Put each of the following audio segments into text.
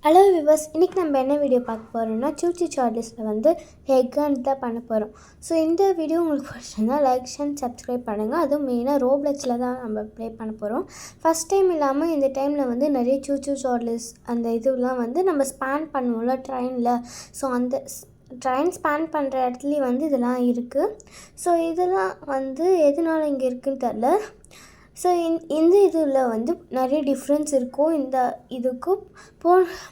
Hello viewers, இன்றைக்கி நம்ம என்ன வீடியோ பார்க்க போகிறோம்னா சூச்சி சார்லிஸில் வந்து ஹெக்கான்னு தான் பண்ண போகிறோம். ஸோ இந்த வீடியோ உங்களுக்கு பிடிச்சிருந்தா லைக் அண்ட் சப்ஸ்கிரைப் பண்ணுங்கள். அதுவும் மெயினாக ரோப்ளெக்ஸில் தான் நம்ம ப்ளே பண்ண போகிறோம். ஃபஸ்ட் டைம் இல்லாமல் இந்த டைமில் வந்து நிறைய சூச்சி சார்லிஸ் அந்த இதுலாம் வந்து நம்ம ஸ்பேன் பண்ணுவோம்ல ட்ரெயினில். ஸோ அந்த ட்ரெயின் ஸ்பேன் பண்ணுற இடத்துலையும் வந்து இதெல்லாம் இருக்குது. ஸோ இதெல்லாம் வந்து எதனால் இங்கே இருக்குதுன்னு தெரில. ஸோ இந்த இதில் வந்து நிறைய டிஃப்ரென்ஸ் இருக்கும். இந்த இதுக்கும்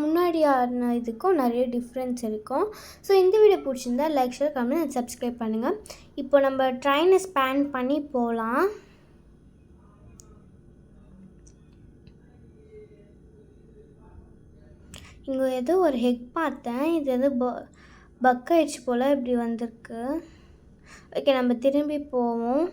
முன்னாடியான இதுக்கும் நிறைய டிஃப்ரென்ஸ் இருக்கும். ஸோ இந்த வீடியோ பிடிச்சிருந்தா லைக் ஷேர் கமெண்ட் சப்ஸ்கிரைப் பண்ணுங்கள். இப்போ நம்ம ட்ரெயினை ஸ்பேன் பண்ணி போகலாம். இங்கே ஏதோ ஒரு ஹெக் பார்த்தேன். இது எதோ பக் ஆயிடுச்சு போல் இப்படி வந்திருக்கு. ஓகே, நம்ம திரும்பி போவோம்.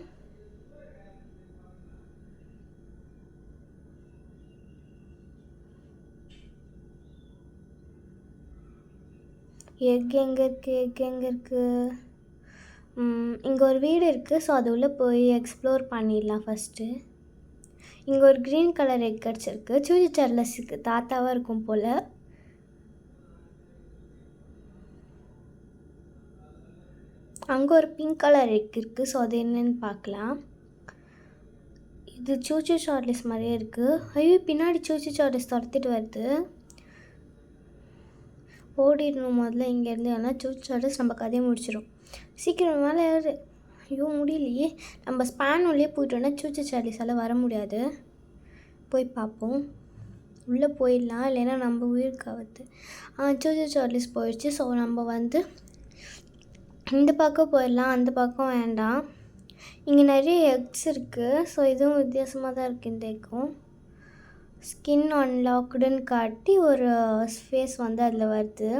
எக் எங்கே இருக்குது? இங்கே ஒரு வீடு இருக்குது. ஸோ அது உள்ளே போய் எக்ஸ்ப்ளோர் பண்ணிடலாம் ஃபஸ்ட்டு. இங்கே ஒரு க்ரீன் கலர் எக் கிடச்சிருக்கு. சூச்சி சார்லஸுக்கு தாத்தாவாக இருக்கும் போல். அங்கே ஒரு பிங்க் கலர் எக் இருக்குது. ஸோ அது என்னன்னு பார்க்கலாம். இது சூச்சி சார்லிஸ் மாதிரியே இருக்குது. ஐயோ, பின்னாடி சூச்சி சார்லிஸ் துரத்திட்டு வருது. ஓடிடணும் முதல்ல இங்கேருந்து. ஆனால் சூச்சி சார்லிஸ் நம்ம கதையை முடிச்சிடும். சீக்கிரம் மேலே ஏறு. ஐயோ முடியலையே. நம்ம ஸ்பேன் உள்ளே போயிட்டோன்னா சூச்சி சார்லிஸால் வர முடியாது. போய் பார்ப்போம். உள்ளே போயிடலாம், இல்லைன்னா நம்ம உயிருக்கு ஆபத்து. சூச்சி சார்லிஸ் போயிடுச்சு. ஸோ நம்ம வந்து இந்த பக்கம் போயிடலாம், அந்த பக்கம் வேண்டாம். இங்கே நிறைய எக்ஸ் இருக்குது. ஸோ இதுவும் வித்தியாசமாக தான் இருக்குது. இந்த எக்கும் ஸ்கின் அன்லாக்குடுன்னு காட்டி ஒரு ஃபேஸ் வந்து அதில் வருது.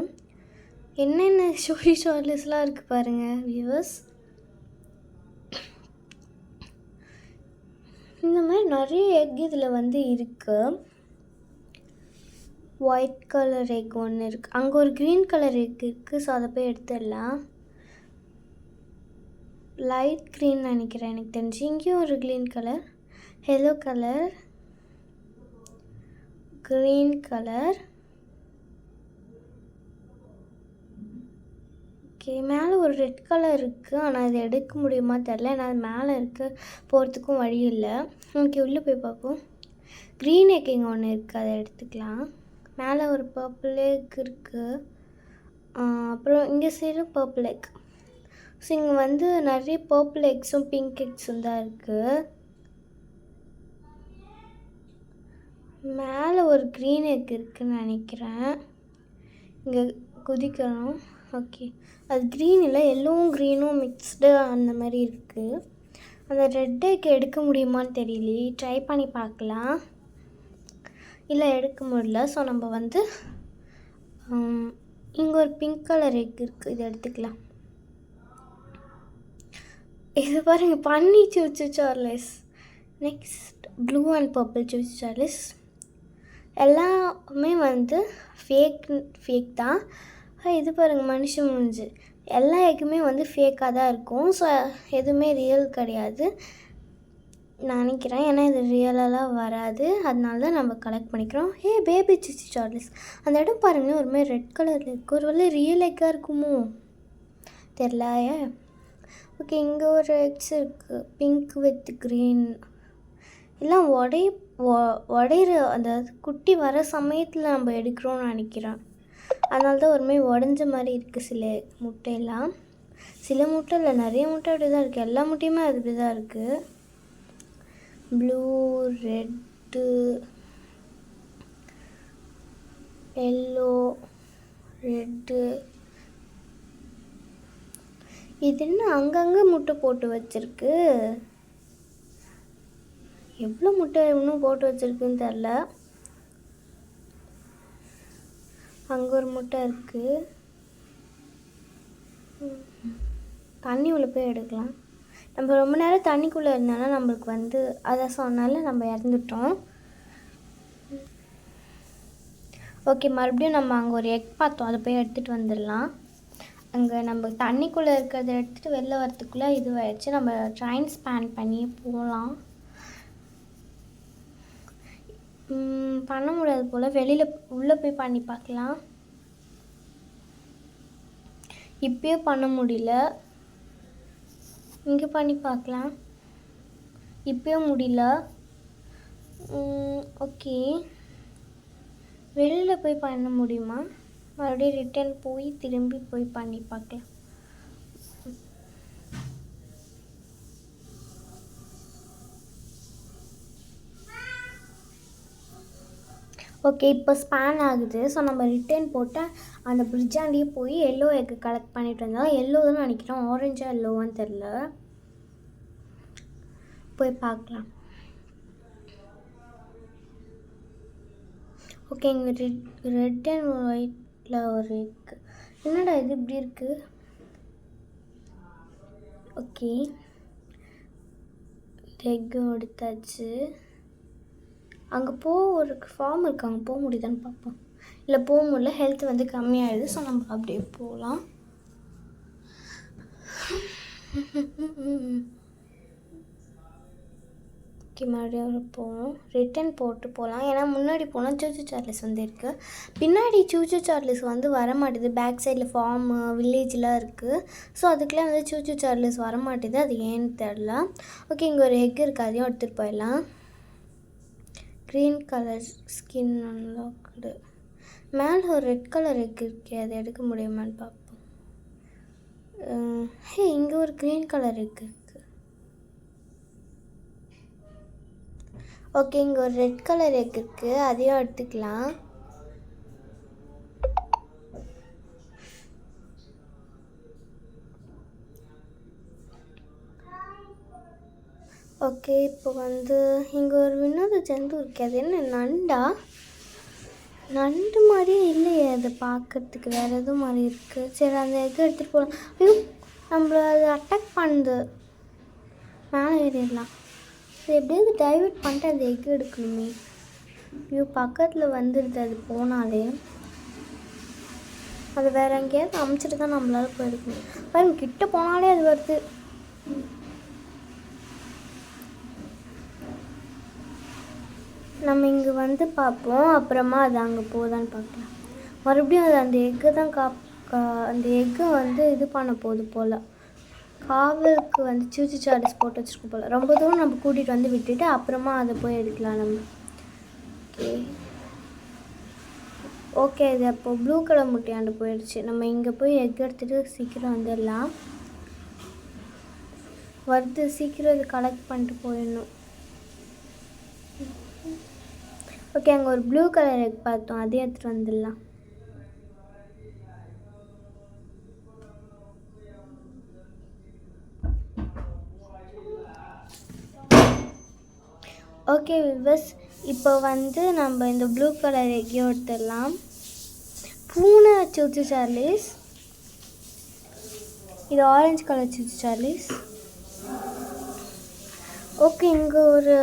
என்னென்ன சூச்சி சார்லிஸ்லாம் இருக்குது பாருங்கள் வியூவர்ஸ். இந்த மாதிரி நிறைய எக் இதில் வந்து இருக்குது. ஒயிட் கலர் எக் ஒன்று இருக்குது. அங்கே ஒரு க்ரீன் கலர் எக் இருக்குது. ஸோ அதை போய் எடுத்துடலாம். லைட் க்ரீன் நினைக்கிறேன் எனக்கு தெரிஞ்சு. இங்கேயும் ஒரு green colour, yellow colour, green colour. Okay, மேலே ஒரு ரெட் கலர் இருக்குது. ஆனால் அது எடுக்க முடியுமா தெரில. ஏன்னா அது மேலே இருக்குது, போகிறதுக்கும் வழி இல்லை. ஓகே, உள்ளே போய் பார்ப்போம். க்ரீன் எக் இங்கே ஒன்று இருக்குது, அதை எடுத்துக்கலாம். மேலே ஒரு பர்பிள் எக் இருக்குது. அப்புறம் இங்கே சைடு பர்பிள் எக். ஸோ இங்கே வந்து நிறைய பர்பிள் எக்ஸும் பிங்க் எக்ஸும் தான் இருக்குது. மேலே ஒரு க்ரீன் எக் இருக்குதுன்னு நினைக்கிறேன். இங்கே குதிக்கணும். ஓகே, அது க்ரீன் இல்லை, எல்லோவும் க்ரீனும் மிக்ஸ்டு அந்த மாதிரி இருக்குது. அந்த ரெட் எக் எடுக்க முடியுமான்னு தெரியலையே. ட்ரை பண்ணி பார்க்கலாம். இல்லை, எடுக்க முடியல. ஸோ நம்ம வந்து இங்கே ஒரு பிங்க் கலர் எக் இருக்குது, இதை எடுத்துக்கலாம். இது பாருங்கள், பன்னி சூச்சி சார்லிஸ். நெக்ஸ்ட் ப்ளூ அண்ட் பர்பிள் சூச்சி சார்லிஸ். எல்லாமே வந்து ஃபேக் தான். இது பாருங்கள், மனுஷன் முடிஞ்சு. எல்லா எக்குமே வந்து ஃபேக்காக தான் இருக்கும். ஸோ எதுவுமே ரியல் கிடையாது நினைக்கிறேன். ஏன்னா இது ரியலாலாம் வராது. அதனால தான் நம்ம கலெக்ட் பண்ணிக்கிறோம். பேபி சூச்சி சார்லிஸ். அந்த இடம் பாருங்களேன், ஒரு மாதிரி ரெட் கலரில் இருக்குது. ஒரு வேளை ரியல் எக்காக இருக்குமோ தெரில. ஓகே, இங்கே ஒரு எக்ஸ் இருக்குது, பிங்க் வித் க்ரீன். எல்லாம் உடையிற அந்த குட்டி வர சமயத்தில் நம்ம எடுக்கிறோன்னு நினைக்கிறேன். அதனால தான் ஒரு மாதிரி உடஞ்ச மாதிரி இருக்குது சில முட்டையெல்லாம். சில முட்டை இல்லை, நிறைய முட்டை அப்படி தான் இருக்குது. எல்லா முட்டையுமே அது அப்படி தான் இருக்குது. Blue, red, yellow, red. இது என்ன அங்கங்கே முட்டை போட்டு வச்சுருக்கு? எவ்வளோ முட்டை இன்னும் போட்டு வச்சுருக்குன்னு தெரில. அங்கே ஒரு முட்டை இருக்குது. தண்ணி உள்ளே போய் எடுக்கலாம். நம்ம ரொம்ப நேரம் தண்ணிக்குள்ளே இருந்தோன்னா நம்மளுக்கு வந்து அதை சொன்னால நம்ம இறந்துட்டோம். ஓகே, மறுபடியும் நம்ம அங்கே ஒரு எக் பார்த்தோம், அதை போய் எடுத்துகிட்டு வந்துடலாம். அங்கே நம்ம தண்ணிக்குள்ளே இருக்கிறத எடுத்துகிட்டு வெளில வரத்துக்குள்ளே இதுவாகிடுச்சு. நம்ம ட்ரெயின் ஸ்பேன் பண்ணி போகலாம். பண்ண முடியாது போல். வெளியில் உள்ளே போய் பண்ணி பார்க்கலாம். இப்போயே பண்ண முடியல. இங்கே பண்ணி பார்க்கலாம். இப்போயும் முடியல. ஓகே, வெளியில் போய் பண்ண முடியுமா? மறுபடியும் ரிட்டர்ன் போய் திரும்பி போய் பண்ணி பார்க்கலாம். ஓகே, இப்போ ஸ்பேன் ஆகுது. ஸோ நம்ம ரிட்டர்ன் போட்டால் அந்த பிரிட்ஜாண்டியே போய் எல்லோ எக்கு கலெக்ட் பண்ணிட்டு வந்தால், எல்லோ தான் நினைக்கிறோம், ஆரஞ்சா எல்லோவான்னு தெரில. போய் பார்க்கலாம். ஓகே, இங்கே ரெட் அண்ட் ஒயிட்டில் ஒரு எக்கு. என்னடா இது இப்படி இருக்குது? ஓகே, எக்கு எடுத்தாச்சு. அங்கே ஒரு ஃபார்ம் இருக்குது, அங்கே போக முடியுதான்னு பார்ப்போம். இல்லை, போக முடியல, ஹெல்த் வந்து கம்மியாகிடுது. ஸோ நம்ம அப்படியே போகலாம். மறுபடியும் போவோம், ரிட்டன் போட்டு போகலாம். ஏன்னா முன்னாடி போனால் சூச்சு சார்லஸ் வந்து இருக்குது, பின்னாடி சூச்சு சார்லஸ் வந்து வரமாட்டேது. பேக் சைடில் ஃபார்மு வில்லேஜ்லாம் இருக்குது. ஸோ அதுக்கெலாம் வந்து சூச்சு சார்லஸ் வரமாட்டேது. அது ஏன்னு தெரில. ஓகே, இங்கே ஒரு எக் இருக்குது, அதையும் எடுத்துகிட்டு போயிடலாம். Green colour skin unlocked. மேலே ஒரு ரெட் கலர் எக் இருக்கே, அதை எடுக்க முடியுமான்னு பார்ப்போம். இங்கே ஒரு க்ரீன் கலர் எக் இருக்குது. ஓகே, இங்கே ஒரு ரெட் கலர் எக் இருக்குது, அதையும் எடுத்துக்கலாம். ஓகே, இப்போ வந்து இங்கே ஒரு வினோத ஜந்து இருக்குது. அது என்ன, நண்டா? நண்டு மாதிரியே இல்லையே, அதை பார்க்கறதுக்கு வேறு எதுவும் மாதிரி இருக்குது. சரி, அந்த எக்கை எடுத்துகிட்டு போகலாம். ஐயோ, நம்மளை அது அட்டாக் பண்ணுது. மேலே ஏறிடலாம். அது எப்படியாவது டைவர்ட் பண்ணிட்டு அந்த எக் எடுக்கணுமே. ஐயோ, பக்கத்தில் வந்துடுது அது போனாலே. அது வேறு எங்கேயாவது அமுச்சிட்டு தான் நம்மளால் போய் எடுக்கணும். பாருங்க, கிட்ட போனாலே அது வருது. நம்ம இங்கே வந்து பார்ப்போம், அப்புறமா அது அங்கே போதான்னு பார்க்கலாம். மறுபடியும் அது அந்த எக்கை தான் அந்த எக்கை வந்து இது பண்ண போகுது போல். காவலுக்கு வந்து சூச்சு சார்ஜஸ் போட்டு வச்சுருக்கோம் போல். ரொம்ப தூரம் நம்ம கூட்டிகிட்டு வந்து விட்டுட்டு அப்புறமா அதை போய் எடுக்கலாம் நம்ம. ஓகே, இது அப்போ ப்ளூ கலர் முட்டையாண்டு போயிடுச்சு. நம்ம இங்கே போய் எக் எடுத்துகிட்டு சீக்கிரம் வந்துடலாம். வருது, சீக்கிரம் இது கலெக்ட் பண்ணிட்டு போயிடணும். ஓகே, அங்கே ஒரு ப்ளூ கலர் எக் பார்த்தோம், அதே எடுத்துகிட்டு வந்துடலாம். ஓகே விவஸ், இப்போ வந்து நம்ம இந்த ப்ளூ கலர் எக்கையும் எடுத்துடலாம். பூனை சூச்சு சார்லிஸ், இது ஆரஞ்சு கலர் சூச்சு சார்லிஸ். ஓகே, இங்கே ஒரு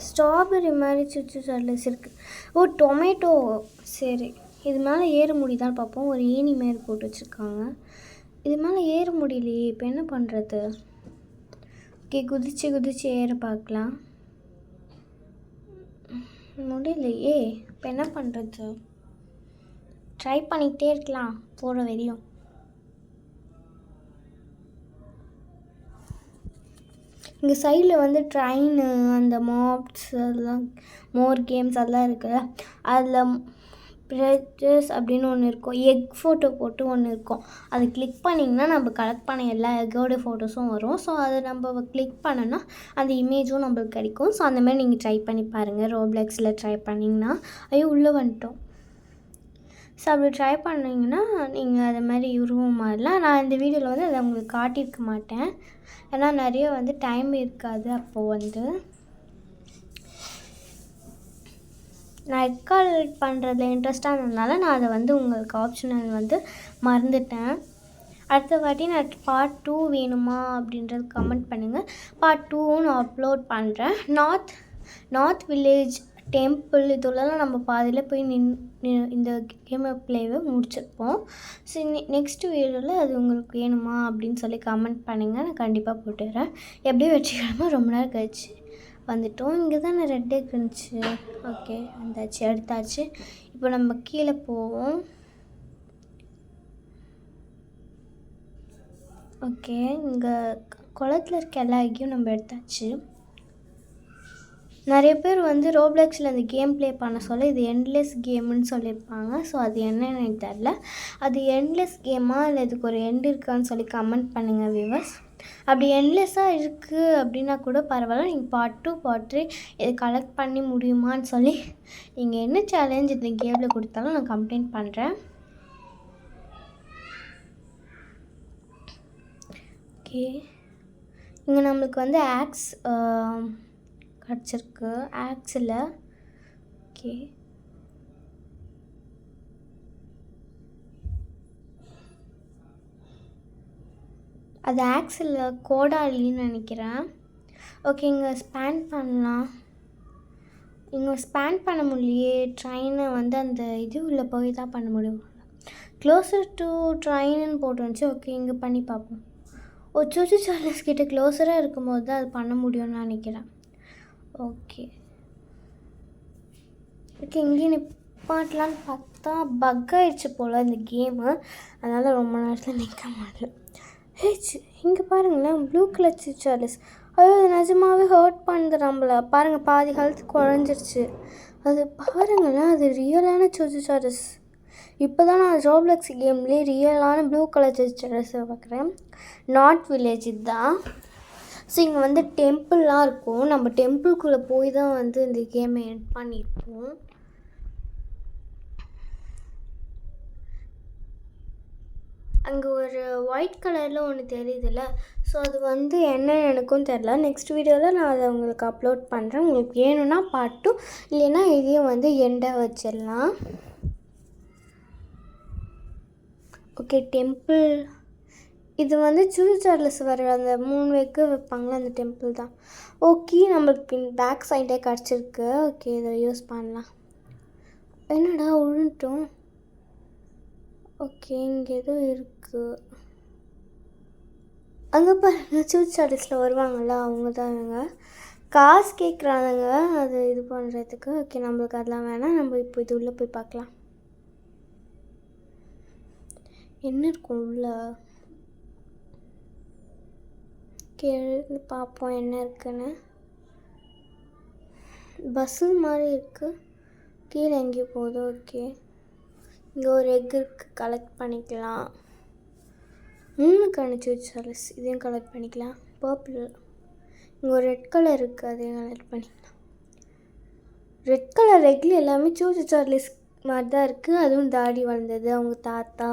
ஸ்ட்ராபெரி மாதிரி சூச்சு சார்லிஸ் இருக்குது. ஓ, டொமேட்டோ. சரி, இது மேலே ஏற முடியுதான்னு பார்ப்போம். ஒரு ஏணி மாரி போட்டு வச்சுருக்காங்க. இது மேலே ஏற முடியலையே, இப்போ என்ன பண்ணுறது? ஓகே, குதிச்சு குதிச்சு ஏற பார்க்கலாம். முடியலையே, இப்போ என்ன பண்ணுறது? ட்ரை பண்ணிக்கிட்டே இருக்கலாம் போகிற வரையும். இங்கே சைடில் வந்து ட்ரெயின், அந்த மாப்ஸ், அதெல்லாம் மோர் கேம்ஸ் அதெல்லாம் இருக்குல்ல, அதில் ப்ரெஜஸ் அப்படின்னு ஒன்று இருக்கும். எக் ஃபோட்டோ போட்டு ஒன்று இருக்கும். அதை கிளிக் பண்ணிங்கன்னா நம்ம கலெக்ட் பண்ண எல்லா எக்கோட ஃபோட்டோஸும் வரும். ஸோ அதை நம்ம கிளிக் பண்ணோன்னா அந்த இமேஜும் நம்மளுக்கு கிடைக்கும். ஸோ அந்தமாதிரி நீங்கள் ட்ரை பண்ணி பாருங்கள். ரோப்ளெக்ஸில் ட்ரை பண்ணிங்கன்னா. ஐயோ, உள்ளே வந்துட்டோம். ஸோ அப்படி ட்ரை பண்ணிங்கன்னா நீங்கள் அதை மாதிரி உருவம் மாதிரிலாம். நான் இந்த வீடியோவில் வந்து அதை உங்களுக்கு காட்டியிருக்க மாட்டேன், ஏன்னா நிறைய வந்து டைம் இருக்காது. அப்போது வந்து நான் ரெக்கார்ட் பண்ணுறதுல இன்ட்ரெஸ்ட்டாக இருந்ததுனால நான் அதை வந்து உங்களுக்கு ஆப்ஷனல் வந்து மறந்துட்டேன். அடுத்த வாட்டி நான் பார்ட் 2 வேணுமா அப்படின்றது கமெண்ட் பண்ணுங்கள். பார்ட் 2வும் நான் அப்லோட் பண்ணுறேன். நார்த் வில்லேஜ் டெம்பிள் இதெல்லாம் நம்ம பாதியில் போய் இந்த கேமை ப்ளேவை முடிச்சிருப்போம். ஸோ நெக்ஸ்ட் வீடியோவில் அது உங்களுக்கு வேணுமா அப்படின்னு சொல்லி கமெண்ட் பண்ணுங்கள். நான் கண்டிப்பாக போட்டுடுறேன். எப்படியும் வெற்றிகரமாக ரொம்ப நேரம் கழிச்சு வந்துட்டோம். இங்கே தானே ரெட் எக் இருந்துச்சு. ஓகே வந்தாச்சு, எடுத்தாச்சு. இப்போ நம்ம கீழே போவோம். ஓகே இங்கே குளத்தில் இருக்க எல்லா எக்கையும் நம்ம எடுத்தாச்சு. நிறைய பேர் வந்து ரோப்ளெக்ஸில் அந்த கேம் ப்ளே பண்ண சொல்ல இது எண்ட்லெஸ் கேமுன்னு சொல்லியிருப்பாங்க. ஸோ அது என்னன்னு எனக்கு தெரில. அது எண்ட்லெஸ் கேமா இல்லை இதுக்கு ஒரு எண்ட் இருக்கான்னு சொல்லி கமெண்ட் பண்ணுங்கள் வியூவர்ஸ். அப்படி எண்ட்லெஸ்ஸாக இருக்குது அப்படின்னா கூட பரவாயில்ல. நீங்கள் பார்ட் 2 பார்ட் 3 இதை கலெக்ட் பண்ணி முடியுமான்னு சொல்லி நீங்கள் என்ன சேலஞ்ச் இந்த கேமில் கொடுத்தாலும் நான் கம்ப்ளைண்ட் பண்ணுறேன். ஓகே இங்கே நம்மளுக்கு வந்து ஆக்ஸ் கிடச்சிருக்கு. ஆக்ஸில் ஓகே அது ஆக்ஸில் கோடாலின்னு நினைக்கிறேன். ஓகே இங்கே ஸ்பேன் பண்ணலாம். இங்கே ஸ்பேன் பண்ண முடியலையே. ட்ரெயினை வந்து அந்த இது உள்ள போய் தான் பண்ண முடியும். க்ளோசர் டு ட்ரெயின்னு போட்டுருந்துச்சு. ஓகே இங்கே பண்ணி பார்ப்போம். சூச்சு சார்லஸ் கிட்ட க்ளோஸராக இருக்கும்போது தான் அது பண்ண முடியும்னு நினைக்கிறேன். ஓகே ஓகே இங்கே நிப்பாட்டலான்னு பார்த்தா பக் ஆகிடுச்சு போல் இந்த கேமு. அதனால் ரொம்ப நேரத்தில் நிற்க முடியல. இங்கே பாருங்களேன், ப்ளூ கலர் சார்லஸ். ஐயோ அது நிஜமாகவே ஹர்ட் பண்ணுது நம்மளை. பாருங்கள் பாதி ஹெல்த் குறைஞ்சிருச்சு. அது பாருங்களேன், அது ரியலான சூச்சு சார்லஸ். இப்போ தான் நான் ரோப்ளெக்ஸ் கேம்லேயே ரியலான ப்ளூ கலர் சூச்சு சார்லஸை பார்க்குறேன். நாட் வில்லேஜ் தான். ஸோ இங்கே வந்து டெம்பிள்லாம் இருக்கும். நம்ம டெம்பிள்குள்ளே போய் தான் வந்து இந்த கேமை எண்ட் பண்ணியிருப்போம். அங்கே ஒரு ஒயிட் கலரில் ஒன்று தெரியுதுல்ல. ஸோ அது வந்து என்னன்னு எனக்கும் தெரில. நெக்ஸ்ட் வீடியோவில் நான் அதை உங்களுக்கு அப்லோட் பண்ணுறேன். உங்களுக்கு வேணும்னா பார்ட் 2 இல்லைன்னா இதையும் வந்து எண்டாக வச்சிடலாம். ஓகே டெம்பிள் இது வந்து சூச்சு சார்லஸ் வர அந்த 3 வெக்கு வைப்பாங்களே அந்த டெம்பிள் தான். ஓகே நம்மளுக்கு பேக் சைடே கிடச்சிருக்கு. ஓகே இதை யூஸ் பண்ணலாம். என்னடா உழுந்துட்டோம். ஓகே இங்கே எதுவும் இருக்குது. அங்கே பாருங்க சூச்சு சார்லஸில் வருவாங்கள்ல அவங்க தான் இவங்க. காசு கேட்குறாங்க அது இது பண்ணுறதுக்கு. ஓகே நம்மளுக்கு அதெல்லாம் வேணாம். நம்ம இப்போ இது உள்ளே போய் பார்க்கலாம் என்ன இருக்கும் உள்ள. கேட்டு பார்ப்போம் என்ன இருக்குன்னு. பஸ்ஸு மாதிரி இருக்குது. கீழே எங்கேயும் போகுது. ஓகே இங்கே ஒரு எக் இருக்குது, கலெக்ட் பண்ணிக்கலாம். 3 கணிச்சு சார்லஸ் இதையும் கலெக்ட் பண்ணிக்கலாம். பர்பிள் இங்கே ஒரு ரெட் கலர் இருக்குது, அதையும் கலெக்ட் பண்ணிக்கலாம். ரெட் கலர் எக்கில் எல்லாமே சூச்சு சார்லஸ் மாதிரி தான் இருக்குது. அதுவும் தாடி வளர்ந்தது அவங்க தாத்தா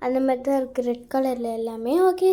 அந்த மாதிரி தான் இருக்குது ரெட் கலரில் எல்லாமே. ஓகே